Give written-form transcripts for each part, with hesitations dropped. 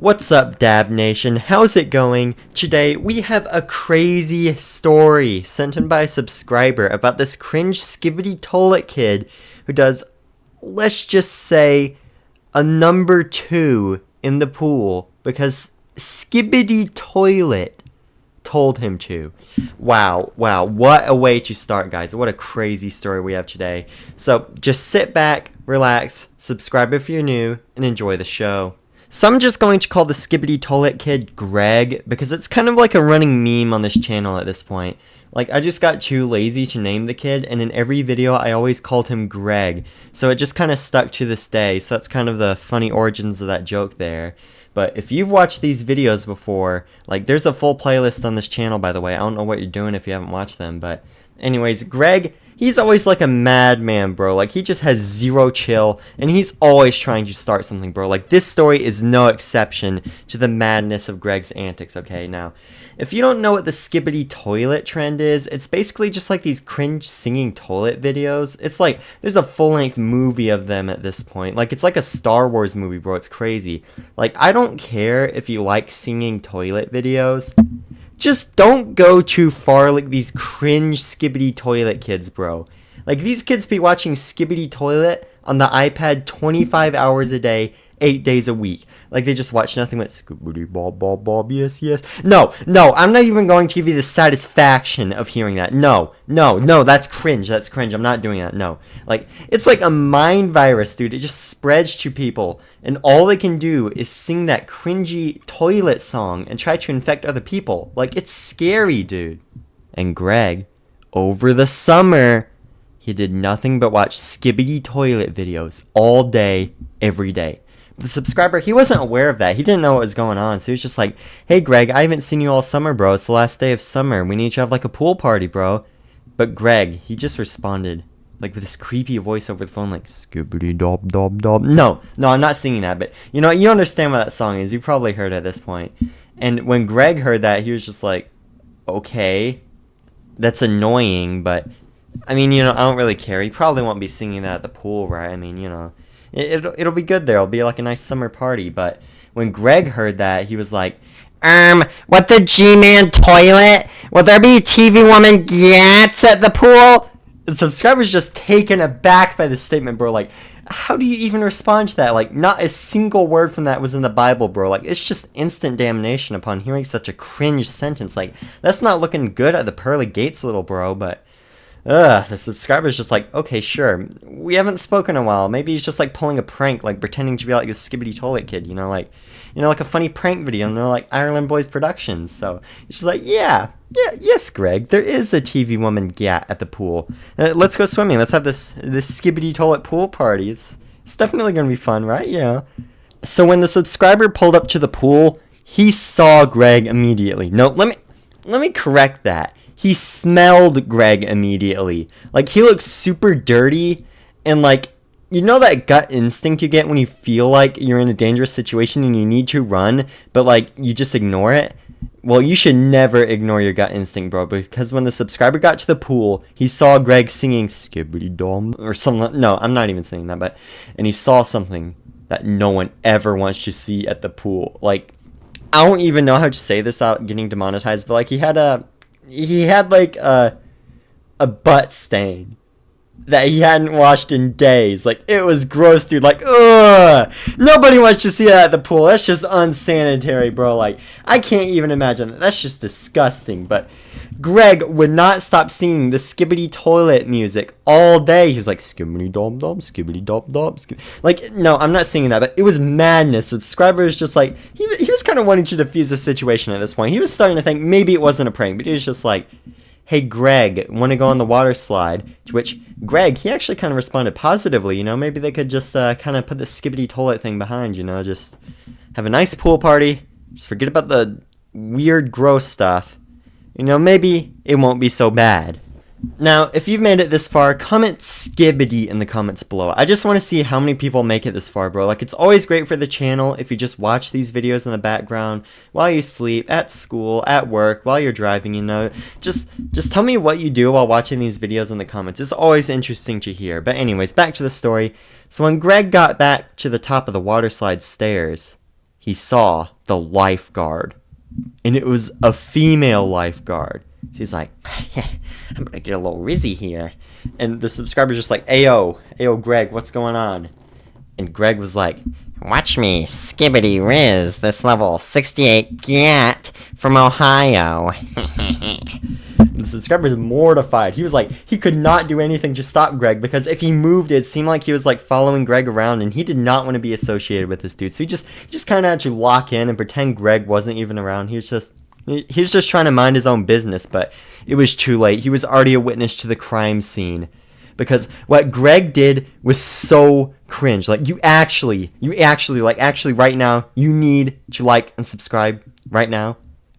What's up, Dab Nation? How's it going? Today, we have a crazy story sent in by a subscriber about this Cringe Skibidi Toilet Kid who does, let's just say, a number 2 in the pool because Skibidi Toilet told him to. Wow, what a way to start, guys. What a crazy story we have today. So, just sit back, relax, subscribe if you're new, and enjoy the show. So I'm just going to call the Skibidi Toilet Kid Greg, because it's kind of like a running meme on this channel at this point. Like, I just got too lazy to name the kid, and in every video I always called him Greg. So it just kind of stuck to this day, so that's kind of the funny origins of that joke there. But if you've watched these videos before, like, there's a full playlist on this channel, by the way. I don't know what you're doing if you haven't watched them, but anyways, Greg, he's always like a madman, bro. Like, he just has zero chill, and he's always trying to start something, bro. Like, this story is no exception to the madness of Greg's antics, okay? Now, if you don't know what the Skibidi Toilet trend is, it's basically just like these cringe singing toilet videos. It's like, there's a full-length movie of them at this point. Like, it's like a Star Wars movie, bro. It's crazy. Like, I don't care if you like singing toilet videos. Just don't go too far like these cringe Skibidi Toilet kids, bro. Like, these kids be watching Skibidi Toilet on the iPad 25 hours a day, 8 days a week. Like, they just watch nothing but Skibidi Bob Bob Bob, yes, yes. No, I'm not even going to give you the satisfaction of hearing that. No, that's cringe, I'm not doing that, no. Like, it's like a mind virus, dude. It just spreads to people, and all they can do is sing that cringy toilet song and try to infect other people. Like, it's scary, dude. And Greg, over the summer, he did nothing but watch Skibidi Toilet videos all day, every day. The subscriber, he wasn't aware of that. He didn't know what was going on, so he was just like, hey Greg, I haven't seen you all summer, bro. It's the last day of summer. We need to have like a pool party, bro. But Greg, he just responded like with this creepy voice over the phone, like Skibidi Dob Dob Dob. No, I'm not singing that, but you know, you understand what that song is. You probably heard it at this point. And when Greg heard that, he was just like, okay, that's annoying, but I mean, you know, I don't really care. He probably won't be singing that at the pool, right? I mean, you know, it'll be good there. It'll be like a nice summer party. But when Greg heard that, he was like, what the G-Man toilet? Will there be TV woman gats at the pool? The subscriber's just taken aback by this statement, bro. Like, how do you even respond to that? Like, not a single word from that was in the Bible, bro. Like, it's just instant damnation upon hearing such a cringe sentence. Like, that's not looking good at the pearly gates, little bro, but the subscriber's just like, okay, sure. We haven't spoken in a while. Maybe he's just like pulling a prank, like pretending to be like this Skibidi Toilet Kid, you know, like a funny prank video, and they're like Ireland Boys Productions. So he's just like, yes, Greg, there is a TV woman gat at the pool. Let's go swimming. Let's have this Skibidi Toilet pool party. It's definitely gonna be fun, right? Yeah. So when the subscriber pulled up to the pool, he saw Greg immediately. No, let me correct that. He smelled Greg immediately. Like, he looks super dirty, and like, you know that gut instinct you get when you feel like you're in a dangerous situation and you need to run, but like, you just ignore it? Well, you should never ignore your gut instinct, bro, because when the subscriber got to the pool, he saw Greg singing Skibidi Dom or something. No, I'm not even saying that, but, and he saw something that no one ever wants to see at the pool. Like, I don't even know how to say this without getting demonetized, but like, he had like a butt stain that he hadn't washed in days. Like, it was gross, dude. Like, ugh. Nobody wants to see that at the pool. That's just unsanitary, bro. Like, I can't even imagine that. That's just disgusting. But Greg would not stop singing the Skibidi Toilet music all day. He was like, Skibidi Dom Dom, Skibidi Dom Dom. Like, no, I'm not singing that, but it was madness. Subscribers just like, he was kind of wanting to defuse the situation at this point. He was starting to think maybe it wasn't a prank, but he was just like, hey Greg, want to go on the water slide? To which Greg, he actually kind of responded positively, you know, maybe they could just kind of put the Skibidi Toilet thing behind, you know, just have a nice pool party, just forget about the weird, gross stuff, you know, maybe it won't be so bad. Now, if you've made it this far, comment Skibidi in the comments below. I just want to see how many people make it this far, bro. Like, it's always great for the channel if you just watch these videos in the background while you sleep, at school, at work, while you're driving, you know. Just tell me what you do while watching these videos in the comments. It's always interesting to hear. But anyways, back to the story. So when Greg got back to the top of the water slide stairs, he saw the lifeguard. And it was a female lifeguard. So he's like, I'm gonna get a little rizzy here. And the subscriber's just like, Ayo, Greg, what's going on? And Greg was like, watch me skibbity riz this level 68 get from Ohio. The subscriber's mortified. He was like, he could not do anything to stop Greg, because if he moved, it seemed like he was like following Greg around, and he did not want to be associated with this dude. So he just kind of had to lock in and pretend Greg wasn't even around. He was just trying to mind his own business, but it was too late. He was already a witness to the crime scene. Because what Greg did was so cringe. Like, you actually right now, you need to like and subscribe right now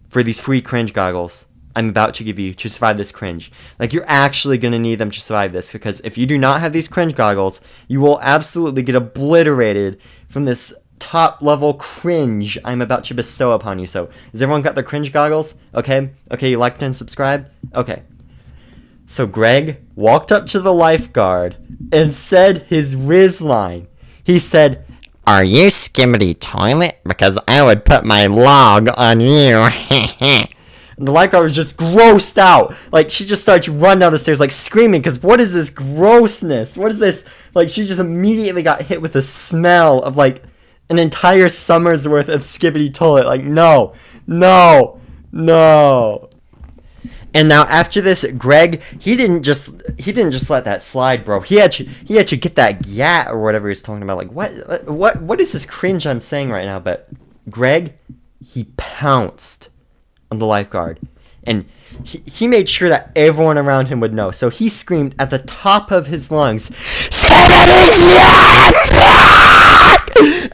for these free cringe goggles I'm about to give you to survive this cringe. Like, you're actually going to need them to survive this, because if you do not have these cringe goggles, you will absolutely get obliterated from this top level cringe I'm about to bestow upon you. So, has everyone got their cringe goggles? Okay, you liked and subscribed? Okay. So Greg walked up to the lifeguard and said his Riz line. He said, "Are you Skibidi Toilet? Because I would put my log on you." And the lifeguard was just grossed out. Like, she just started to run down the stairs, like, screaming, because what is this grossness? What is this? Like, she just immediately got hit with the smell of, like, an entire summer's worth of Skibidi Toilet. Like, no. And now after this, Greg, he didn't just let that slide, bro. He had to get that gat or whatever he's talking about. Like, what is this cringe I'm saying right now? But Greg, he pounced on the lifeguard, and he made sure that everyone around him would know. So he screamed at the top of his lungs,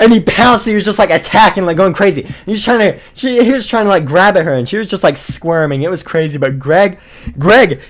and he pounced. He was just like attacking, like going crazy. He was trying to like grab at her, and she was just like squirming. It was crazy. But Greg,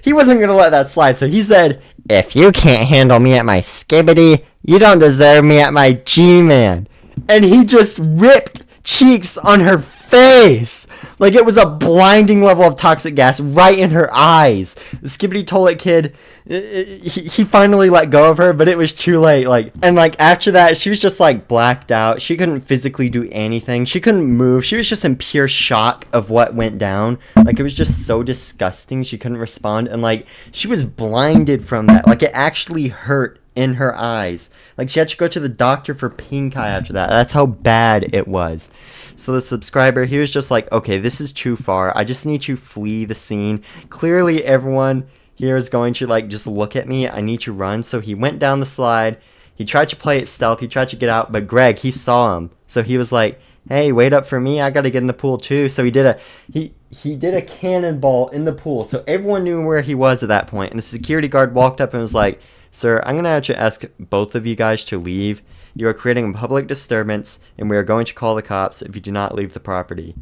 he wasn't gonna let that slide. So he said, "If you can't handle me at my skibbity, you don't deserve me at my G-man." And he just ripped cheeks on her face. Like, it was a blinding level of toxic gas right in her eyes. The Skibidi Toilet Kid, he finally let go of her, but it was too late. And after that, she was just like blacked out. She couldn't physically do anything. She couldn't move. She was just in pure shock of what went down. Like, it was just so disgusting. She couldn't respond, and like, she was blinded from that. Like, it actually hurt in her eyes. Like, she had to go to the doctor for pink eye after that. That's how bad it was. So the subscriber, he was just like, okay, this is too far. I just need to flee the scene. Clearly everyone here is going to like just look at me. I need to run. So he went down the slide. He tried to play it stealth. He tried to get out, but Greg, he saw him. So he was like, hey, wait up for me. I got to get in the pool too. So he did a cannonball in the pool. So everyone knew where he was at that point. And the security guard walked up and was like, sir, I'm going to have to ask both of you guys to leave. You are creating a public disturbance, and we are going to call the cops if you do not leave the property.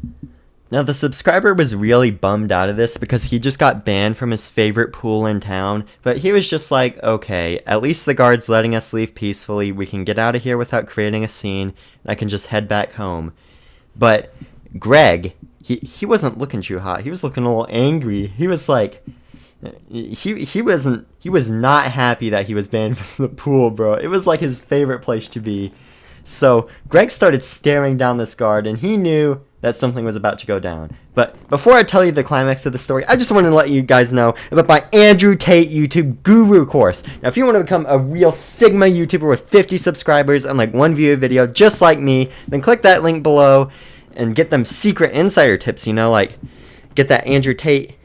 Now, the subscriber was really bummed out of this because he just got banned from his favorite pool in town, but he was just like, okay, at least the guard's letting us leave peacefully. We can get out of here without creating a scene, and I can just head back home. But Greg, he wasn't looking too hot. He was looking a little angry. He was like, he was not happy that he was banned from the pool, bro. It was like his favorite place to be. So Greg started staring down this guard, and he knew that something was about to go down. But before I tell you the climax of the story, I just want to let you guys know about my Andrew Tate YouTube Guru course. Now, if you want to become a real Sigma YouTuber with 50 subscribers and like 1 view a video just like me, then click that link below and get them secret insider tips, like get that Andrew Tate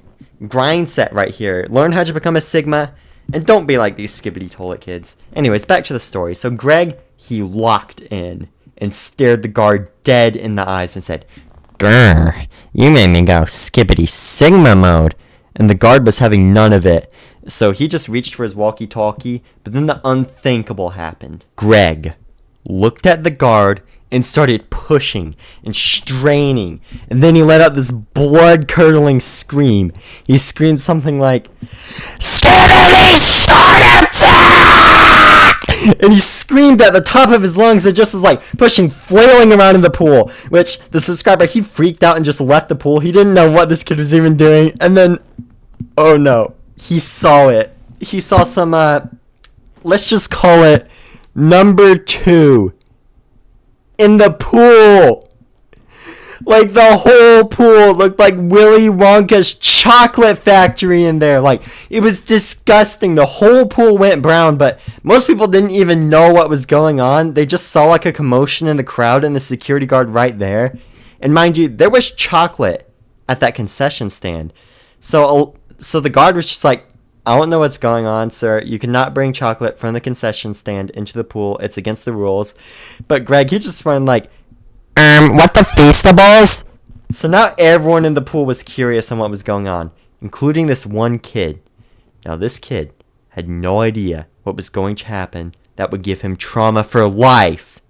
grind set right here. Learn how to become a Sigma, and don't be like these Skibidi Toilet kids. Anyways, back to the story. So Greg, he locked in and stared the guard dead in the eyes and said, "Grr, you made me go Skibidi Sigma mode." And the guard was having none of it. So he just reached for his walkie-talkie, but then the unthinkable happened. Greg looked at the guard and started pushing and straining, and then he let out this blood-curdling scream. He screamed something like, "Skibidi Start Attack!" And he screamed at the top of his lungs and just was like pushing, flailing around in the pool, which the subscriber, he freaked out and just left the pool. He didn't know what this kid was even doing, and then, oh no, he saw it. He saw some, let's just call it number 2 in the pool. Like, the whole pool looked like Willy Wonka's chocolate factory in there. Like, it was disgusting. The whole pool went brown, but most people didn't even know what was going on. They just saw, like, a commotion in the crowd and the security guard right there. And mind you, there was chocolate at that concession stand. So the guard was just like, I don't know what's going on, sir. You cannot bring chocolate from the concession stand into the pool. It's against the rules. But Greg, he just went like, what the Feastables? So now everyone in the pool was curious on what was going on, including this one kid. Now this kid had no idea what was going to happen that would give him trauma for life.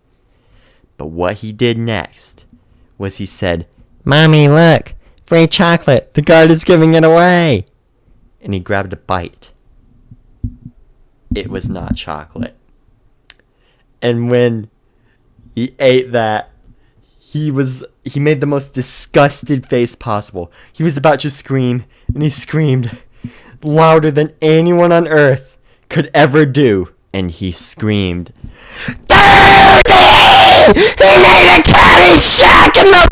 But what he did next was he said, Mommy, look, free chocolate. The guard is giving it away. And he grabbed a bite. It was not chocolate. And when he ate that, he made the most disgusted face possible. He was about to scream, and he screamed louder than anyone on earth could ever do. And he screamed, Parody! He made a candy shack in the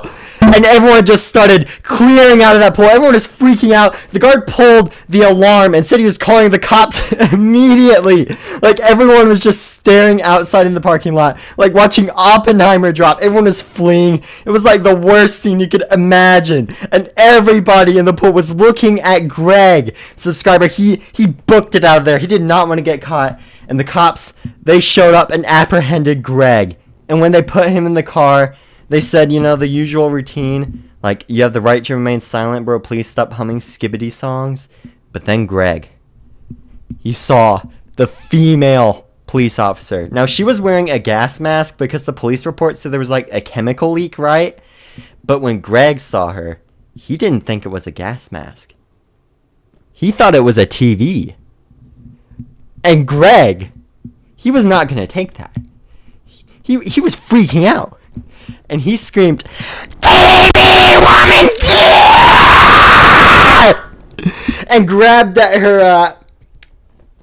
pool! And everyone just started clearing out of that pool. Everyone was freaking out. The guard pulled the alarm and said he was calling the cops immediately. Like, everyone was just staring outside in the parking lot, like watching Oppenheimer drop. Everyone was fleeing. It was like the worst scene you could imagine. And everybody in the pool was looking at Greg, subscriber. He booked it out of there. He did not want to get caught. And the cops, they showed up and apprehended Greg. And when they put him in the car, they said, the usual routine, like, you have the right to remain silent, bro, please stop humming Skibidi songs. But then Greg, he saw the female police officer. Now, she was wearing a gas mask because the police report said there was, like, a chemical leak, right? But when Greg saw her, he didn't think it was a gas mask. He thought it was a TV. And Greg, he was not going to take that. He was freaking out. And he screamed, TV woman! And grabbed at her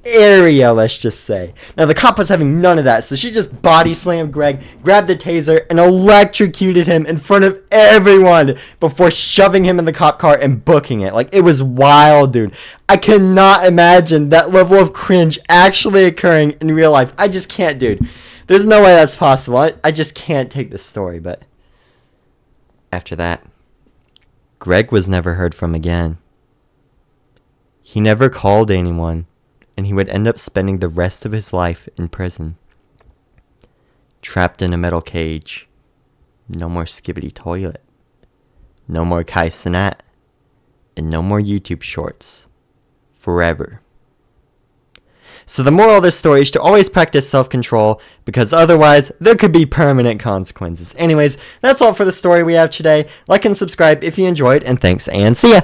area, let's just say. Now, the cop was having none of that, so she just body slammed Greg, grabbed the taser, and electrocuted him in front of everyone before shoving him in the cop car and booking it. Like, it was wild, dude. I cannot imagine that level of cringe actually occurring in real life. I just can't, dude. There's no way that's possible. I just can't take this story, but after that, Greg was never heard from again. He never called anyone, and he would end up spending the rest of his life in prison. Trapped in a metal cage. No more Skibidi Toilet. No more Kai Cenat. And no more YouTube shorts. Forever. So the moral of this story is to always practice self-control, because otherwise there could be permanent consequences. Anyways, that's all for the story we have today. Like and subscribe if you enjoyed, and thanks, and see ya!